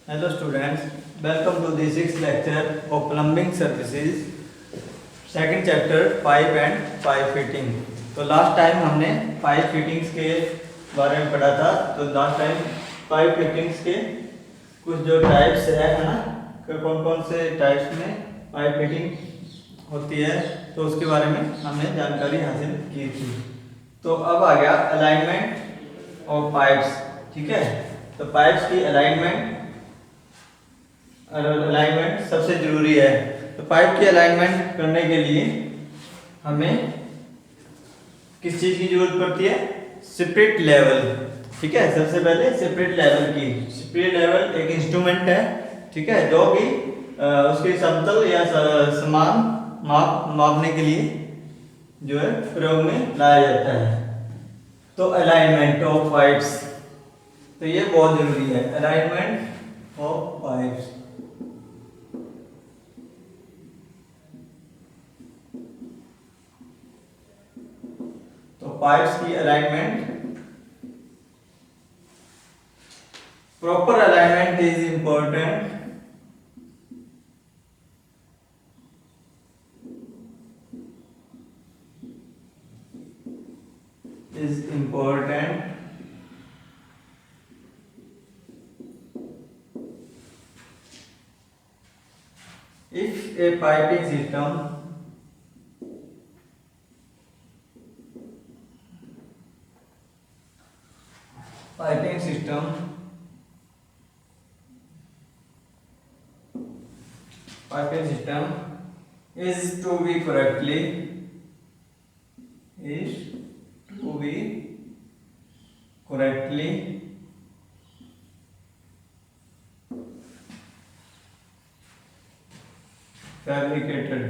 Hello students, welcome to the sixth lecture of plumbing services, second chapter pipe and pipe fitting. तो last time हमने pipe fittings के बारे में पढ़ा था। तो लास्ट टाइम पाइप फिटिंग्स के कुछ जो टाइप्स है ना, कौन कौन से टाइप्स में पाइप फिटिंग होती है, तो उसके बारे में हमने जानकारी हासिल की थी। तो अब आ गया अलाइनमेंट ऑफ पाइप्स। ठीक है, तो पाइप्स की अलाइनमेंट सबसे जरूरी है। तो पाइप की अलाइनमेंट करने के लिए हमें किस चीज की जरूरत पड़ती है? Spirit level. ठीक है, सबसे पहले स्पिरिट लेवल की। स्पिरिट लेवल एक इंस्ट्रूमेंट है, ठीक है, जो कि उसके समतल या समान मापने के लिए जो है प्रयोग में लाया जाता है। तो अलाइनमेंट ऑफ पाइप्स, तो ये बहुत जरूरी है, अलाइनमेंट ऑफ पाइप्स। तो पाइप्स की alignment, proper alignment is important if a piping system is to be correctly fabricated,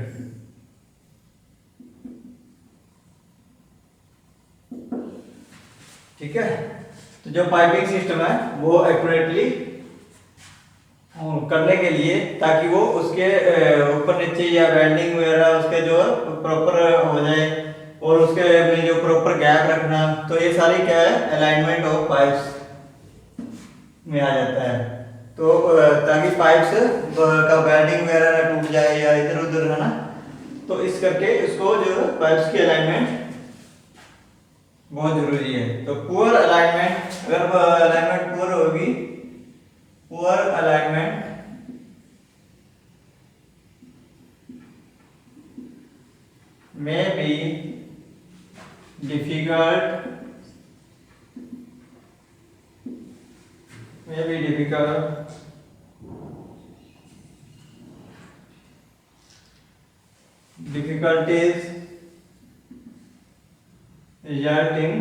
ठीक है। तो जो पाइपिंग सिस्टम है वो एक्यूरेटली करने के लिए, ताकि वो उसके ऊपर नीचे या बेंडिंग वगैरह उसके जो प्रॉपर हो जाए, और उसके में जो प्रॉपर गैप रखना, तो ये सारी क्या है, अलाइनमेंट ऑफ पाइप्स में आ जाता है। तो ताकि पाइप्स का बेंडिंग वगैरह ना टूट जाए या इधर उधर, है ना। तो इस करके इसको जो पाइप्स की अलाइनमेंट बहुत जरूरी है। तो पुअर अलाइनमेंट, अगर अलाइनमेंट पुअर होगी, poor alignment may be difficult difficulties result in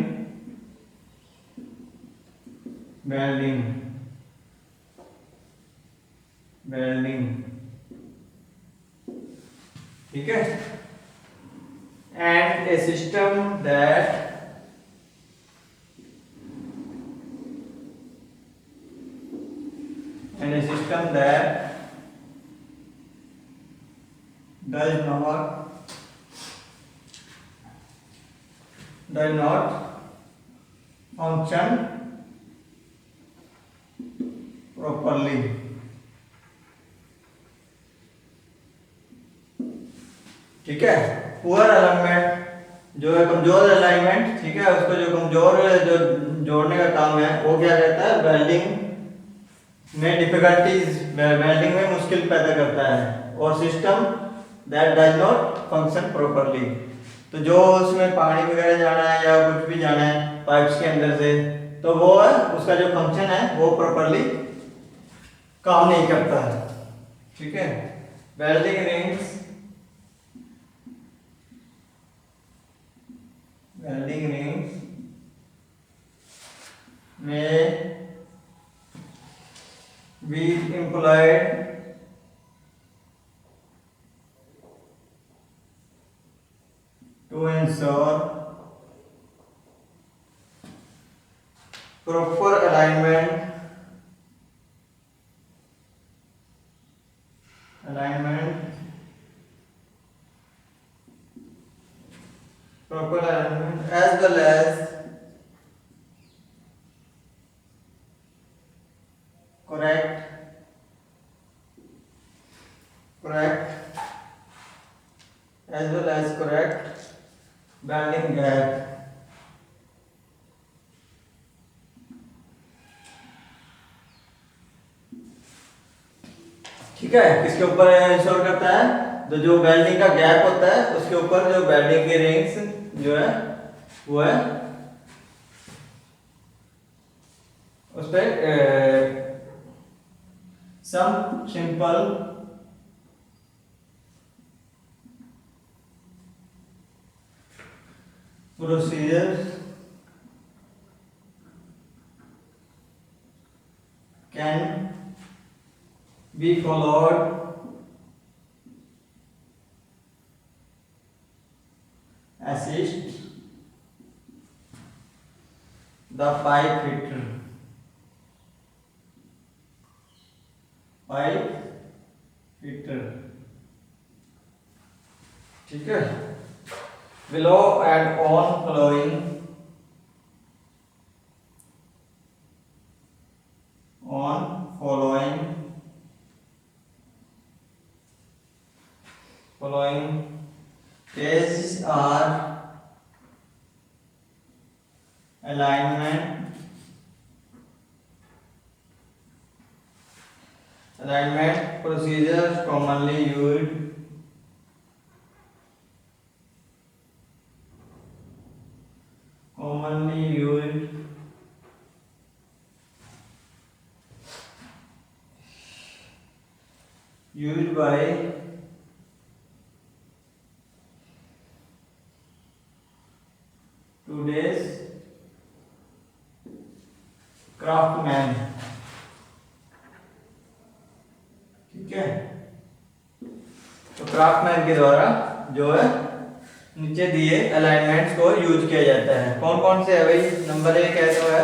welding, ठीक है। And a system that does not function properly, ठीक है। पुअर अलाइनमेंट जो है कमजोर अलाइनमेंट, ठीक है, उसको जो कमजोर जो जोड़ने का काम है वो क्या कहता है, वेल्डिंग में डिफिकल्टीज, वेल्डिंग में मुश्किल पैदा करता है। और system that does not function properly, तो जो उसमें पानी वगैरह जाना है या कुछ भी जाना है पाइप्स के अंदर से, तो वो है उसका जो फंक्शन है वो प्रॉपरली काम नहीं करता है, ठीक है। Welding rings may be employed to ensure proper alignment as well as correct as well as correct bending gap. ठीक है, किसके ऊपर इंश्योर करता है? तो जो वेल्डिंग का गैप होता है उसके ऊपर जो वेल्डिंग की रिंग्स जो है वो है उस पर some simple procedures can be followed assist the pipe fitter. ठीक है, below and on following cases are alignment procedures commonly used by today's craftsman. ठीक है, तो क्राफ्टमैन के द्वारा जो है नीचे दिए अलाइनमेंट्स को यूज किया जाता है। कौन कौन से है भाई? नंबर 1 है तो है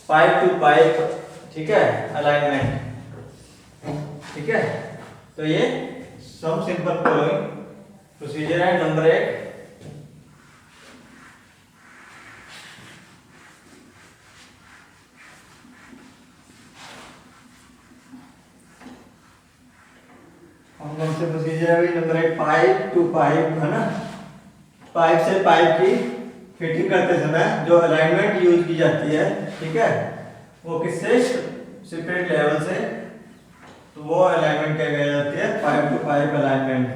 पाइप टू पाइप, ठीक है, अलाइनमेंट। ठीक है, तो ये सम सिंपल फॉलोइंग प्रोसीजर है। नंबर 1, कौन से प्रोसीजर है भाई? नंबर 1 पाइप टू पाइप, है ना। पाइप से पाइप की फिटिंग करते समय जो अलाइनमेंट यूज की जाती है, ठीक है, वो किससे? सेपरेट लेवल से, तो वो अलाइनमेंट क्या कही जाती है? Pipe to pipe alignment.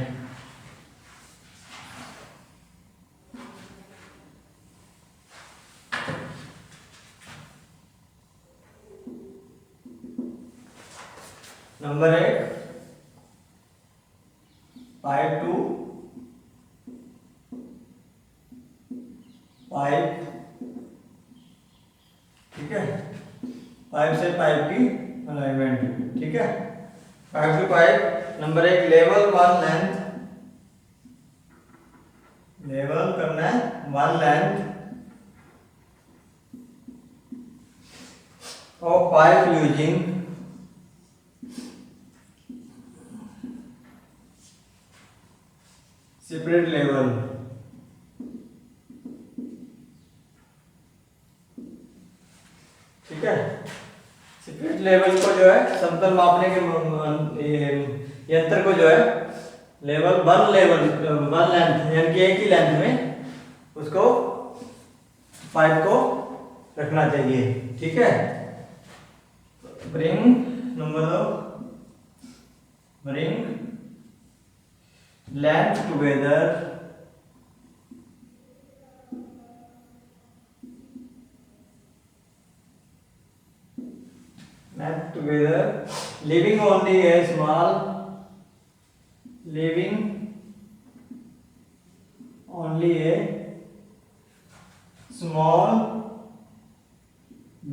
Number 1 pipe to pipe, ठीक है, पाइप से पाइप की अलाइनमेंट। ठीक है, pipe to pipe. Number 1 level 1 length, level करना है 1 length of pipe using separate level. ठीक है, सेपरेट लेवल को जो है समतल मापने के यंत्र को जो है लेवल 1 लेंथ यानी कि एक ही लेंथ में उसको पाइप को रखना चाहिए। ठीक है, bring number 2, bring length together leaving only a small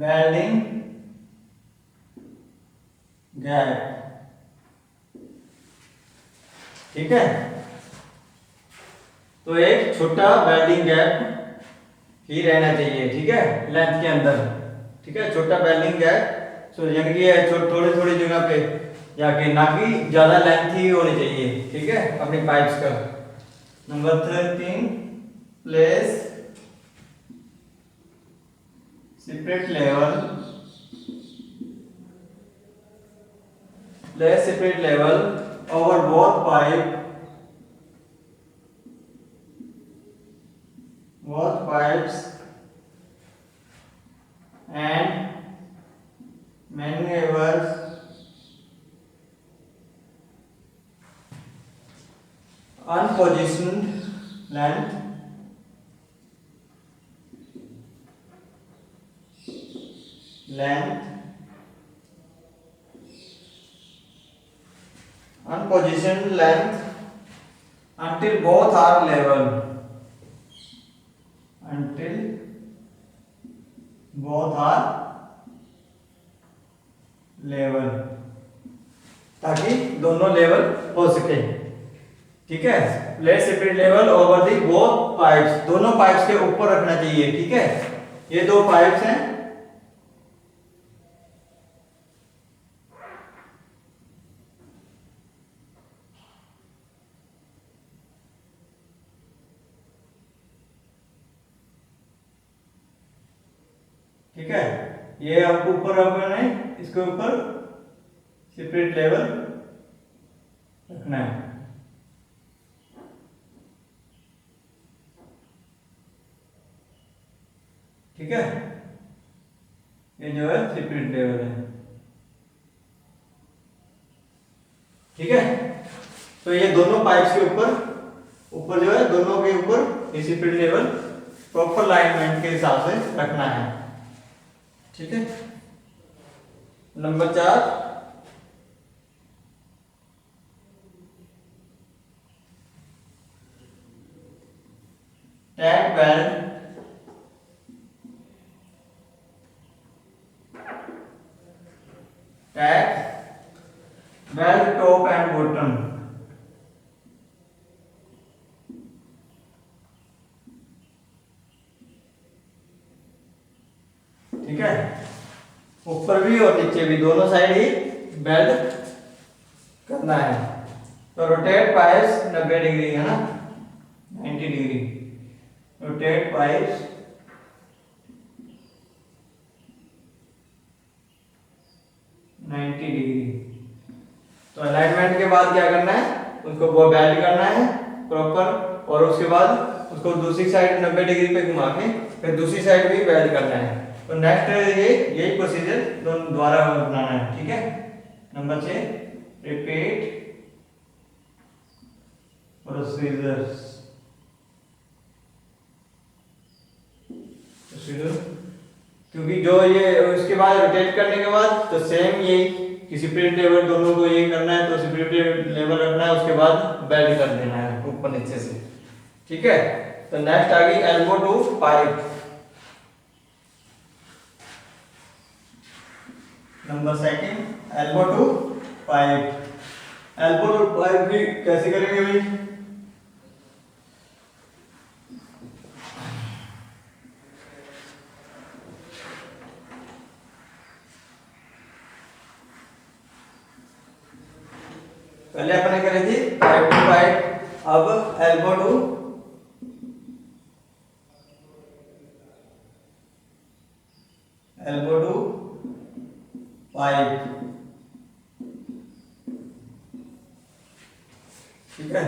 welding gap। ठीक है, तो एक छोटा वेल्डिंग गैप ही रहना चाहिए, ठीक है, लेंथ के अंदर। ठीक है, छोटा वेल्डिंग गैप, सो यानी कि थोड़ी थोड़ी जगह पे जाके, ना कि ज्यादा लेंथ ही होनी चाहिए। ठीक है, अपनी पाइप्स का। Number 3 place separate level over both pipe both pipes and maneuvers unpositioned length unpositioned length until both are level, until both are level, ताकि दोनों लेवल हो सके। ठीक है, place separate level over the both pipes, दोनों pipes के ऊपर रखना चाहिए। ठीक है, ये दो पाइप्स हैं, ठीक है, ये आपको ऊपर रखना है, इसके ऊपर सेपरेट लेवल रखना है। ठीक है, ये जो है सेपरेट लेवल है। ठीक है, तो ये दोनों पाइप्स के ऊपर जो है, दोनों के ऊपर ये सेपरेट लेवल प्रॉपर अलाइनमेंट के हिसाब से रखना है। ठीक है, number 4, tag belt top and bottom. ठीक है, ऊपर भी और नीचे भी दोनों साइड ही बेल्ट करना है। तो रोटेट पाइप्स 90 डिग्री है ना, 90 डिग्री, रोटेट पाइप्स 90 डिग्री। तो अलाइनमेंट के बाद क्या करना है, उसको वो बेल्ट करना है प्रॉपर, और उसके बाद उसको दूसरी साइड 90 डिग्री पे घुमा के फिर दूसरी साइड भी बेल्ट करना है। तो नेक्स्ट ये यही प्रोसीजर दोबारा बनाना है। ठीक है, नंबर 6, रिपीट प्रोसीजर्स, क्योंकि जो ये उसके बाद रोटेट करने के बाद तो सेम यही कि सेपरेट लेवल दोनों को ये करना है, तो सेपरेट लेवल रखना है, उसके बाद बेल्ट कर देना है ऊपर नीचे से। ठीक है, तो नेक्स्ट आ गई elbow to pipe. Number 2, elbow to pipe. Elbow to pipe भी कैसे करेंगे भाई, पहले अपने करी थी पाइप टू पाइप, अब एल्बो टू पाइप। ठीक है,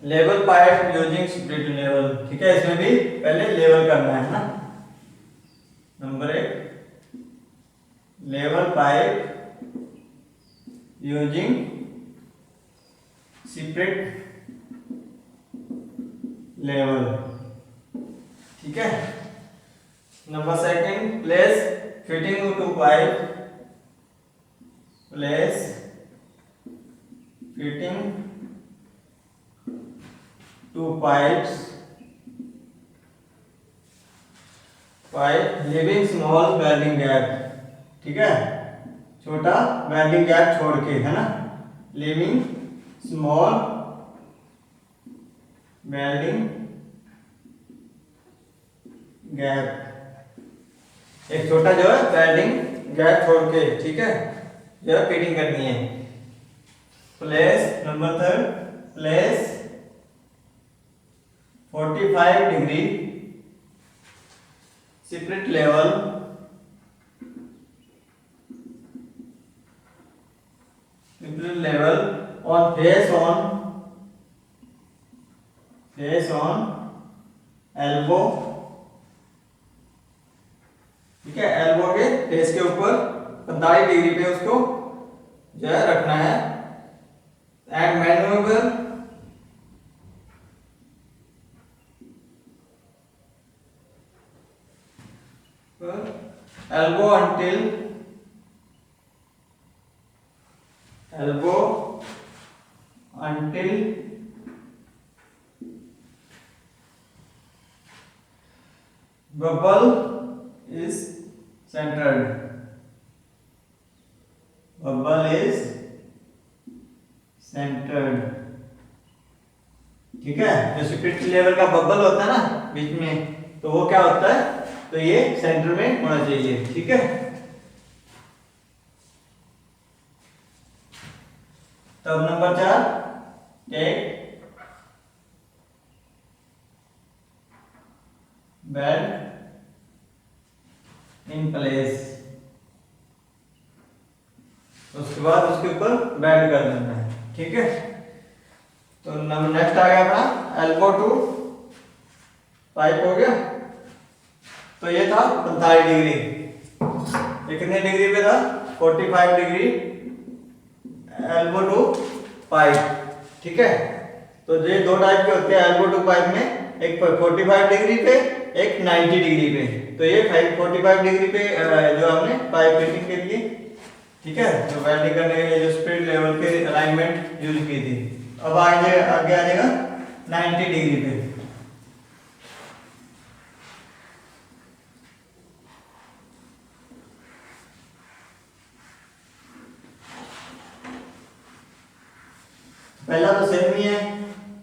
level pipe using split level. ठीक है, इसमें भी पहले लेवल करना है ना। Number 1, level pipe using separate level. ठीक है, number 2, place fitting to pipe, place fitting to pipes, pipe living small welding gap. ठीक है, छोटा वेल्डिंग गैप छोड़ के, है ना, लिविंग स्मॉल वेल्डिंग गैप, एक छोटा जो है वेल्डिंग गैप छोड़ के। ठीक है, यह फिटिंग करनी है। Place number 3, place 45 degree separate level on face on elbow ठीक है, एल्बो के फेस के ऊपर 45 डिग्री पे उसको जो है रखना है। And manoeuvre elbow until bubble is centered, bubble is centered। ठीक है, जो स्पिरिट लेवल का बबल होता है ना बीच में, तो वो क्या होता है, तो ये सेंटर में होना चाहिए। ठीक है, तब number 4, take belt in place. उसके बाद उसके ऊपर बेंड कर देना है। ठीक है, तो नेक्स्ट आ गया अपना एल्बो टू पाइप हो गया। तो ये था 45 डिग्री, ये कितने डिग्री पे था, 45 डिग्री एल्बो टू पाइप। ठीक है, तो ये दो टाइप के होते हैं एल्बो टू पाइप में, एक 45 डिग्री पे, एक 90 डिग्री पे। तो ये 45 डिग्री पे जो हमने पाइप फिटिंग के लिए, ठीक है, तो वेल्डिंग करने के लिए जो स्पिरिट लेवल के अलाइनमेंट यूज की थी। अब आगे आ जाएगा 90 डिग्री पे। पहला तो सेम ही है।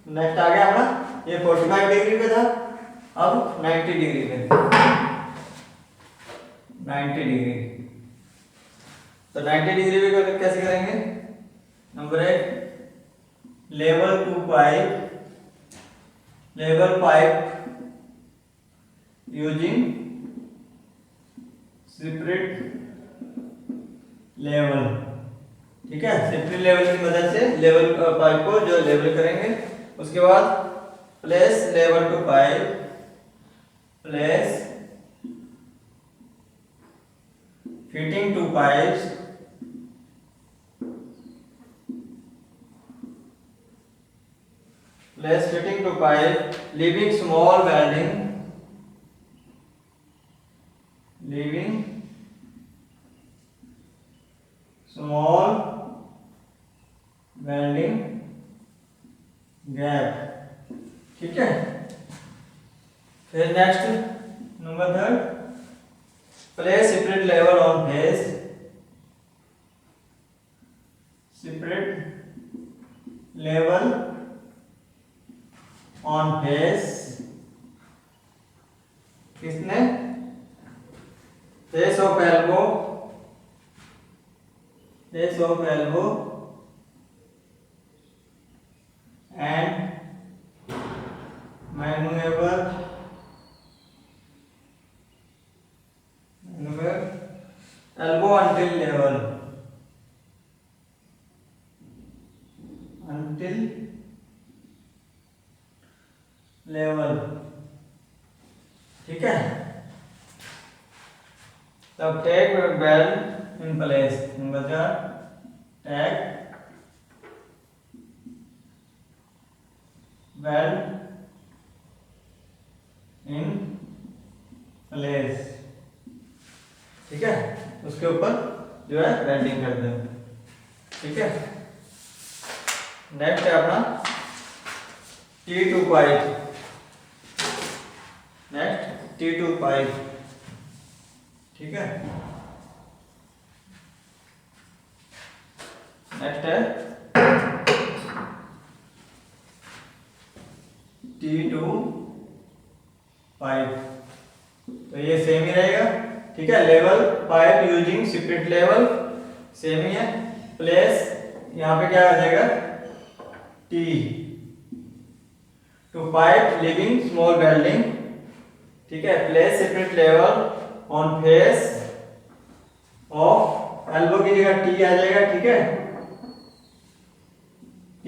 नेक्स्ट आ गया अपना, ये 45 डिग्री पे था, अब 90 डिग्री पे। 90 डिग्री, तो 90 डिग्री पे कैसे करेंगे। Number 1, level pipe using spirit level. ठीक है, स्पिरिट लेवल की मदद से लेवल पाइप को जो लेवल करेंगे। उसके बाद place level to pipe, place fitting to pipes, place fitting to pipe, leaving small welding, gap। ठीक है, फिर next number 3, place separate level on face, separate level on face। किसने, face of elbow and maneuver elbow until level, ठीक है। तब take belt in place, number 4, take belt in place. ठीक है, उसके ऊपर जो है वेल्डिंग कर दें। ठीक है, नेक्स्ट है अपना T2 pipe. Next T2 pipe. ठीक है, नेक्स्ट है T2 पाइप। तो ये सेम ही रहेगा। ठीक है, level pipe using spirit level same ही है। प्लेस यहाँ पे क्या आ जाएगा, T to pipe living small welding. ठीक है, place spirit level on face of elbow की जगह T आ जाएगा। ठीक है, T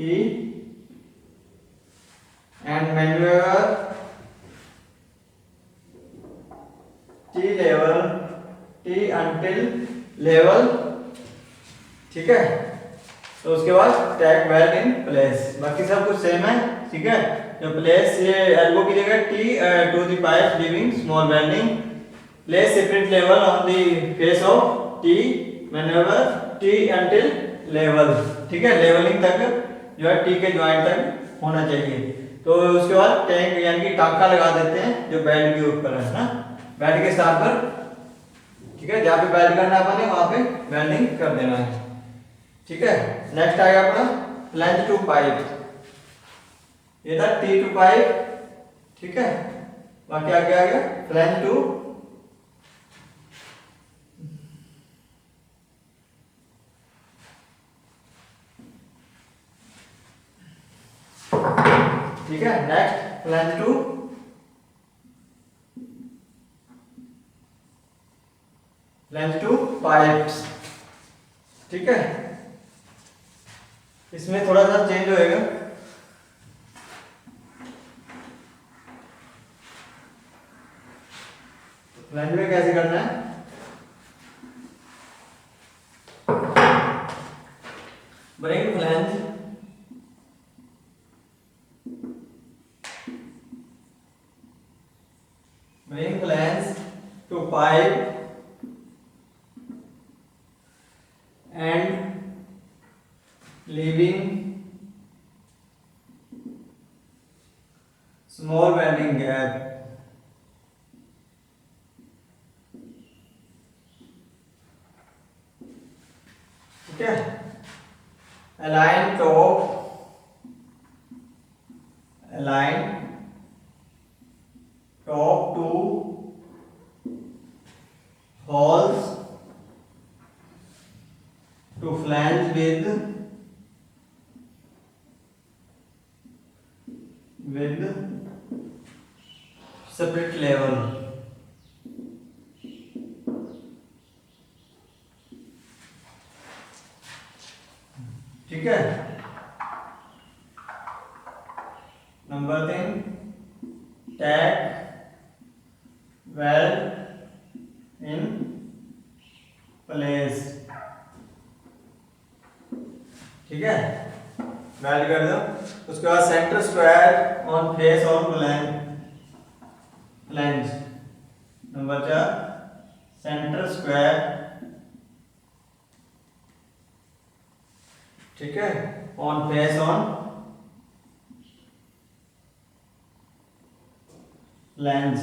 and manoeuvre T level until level, ठीक है। तो उसके बाद टैग वेल्ड इन प्लेस, बाकी सब कुछ सेम है, ठीक है। जो प्लेस ये एल्बो की जगह tee to the pipe giving small welding, place separate level on the face of tee whenever tee until level, ठीक है। लेवलिंग तक जो है टी के ज्वाइंट तक होना चाहिए। तो उसके बाद टैग यानी कि टांका लगा देते हैं जो बेल्ट के ऊपर है ना, बेल्ट के स्थान पर, ठीक है। जहाँ पे बेल्ट करना है अपने वहां पे वेल्डिंग कर देना है, ठीक है। नेक्स्ट आएगा अपना फ्लैंज टू पाइप, ये था टी टू पाइप, ठीक है। बाकी आगे आ गया फ्लैंज टू, ठीक है। Next flange to, flange to pipes, ठीक है। इसमें थोड़ा सा चेंज होएगा, फ्लैंज में कैसे करना है, bring flange to pipe and leaving small welding gap, ठीक है। align top to holes to flange with separate level, ठीक है। नंबर 3 टैग वेल्ड इन प्लेस, ठीक है। वेल्ड कर दो। उसके बाद centre square on face on flange, number 4 centre square, ठीक है, ऑन फेस ऑन फ्लैंज।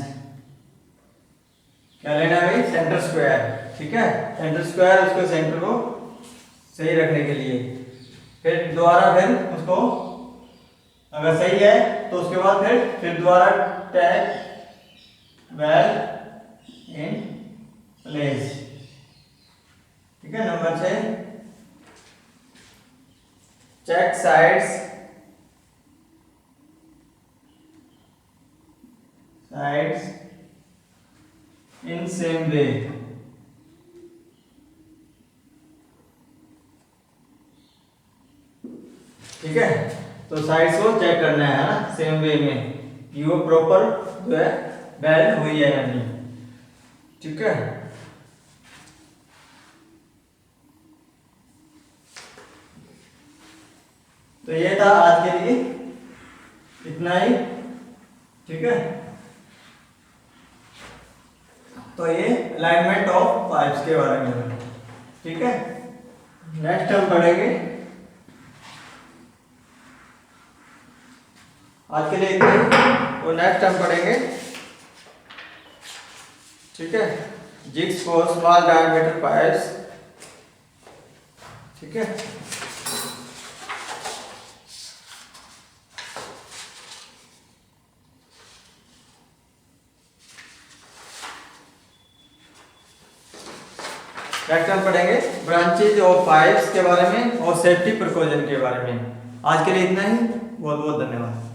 क्या लेना है भाई, सेंटर स्क्वायर, ठीक है। सेंटर स्क्वायर उसको सेंटर को सही रखने के लिए, फिर दोबारा फिर उसको अगर सही है तो उसके बाद फिर दोबारा टैग वेल्ड इन प्लेस, ठीक है। Number 6 check sides in same way, ठीक है। तो साइड्स को चेक करना है ना सेम वे में, कि वो प्रॉपर जो है वेल्ड हुई है या नहीं, ठीक है। तो ये था आज के लिए इतना ही, ठीक है। तो ये अलाइनमेंट ऑफ पाइप्स के बारे में, ठीक है। नेक्स्ट हम पढ़ेंगे, आज के लिए इतना ही, तो नेक्स्ट हम पढ़ेंगे, ठीक है, jigs for small diameter pipes, ठीक है। नेक्स्ट हम पढ़ेंगे ब्रांचेज ऑफ पाइप्स के बारे में और सेफ्टी प्रिकॉशन के बारे में। आज के लिए इतना ही, बहुत बहुत धन्यवाद।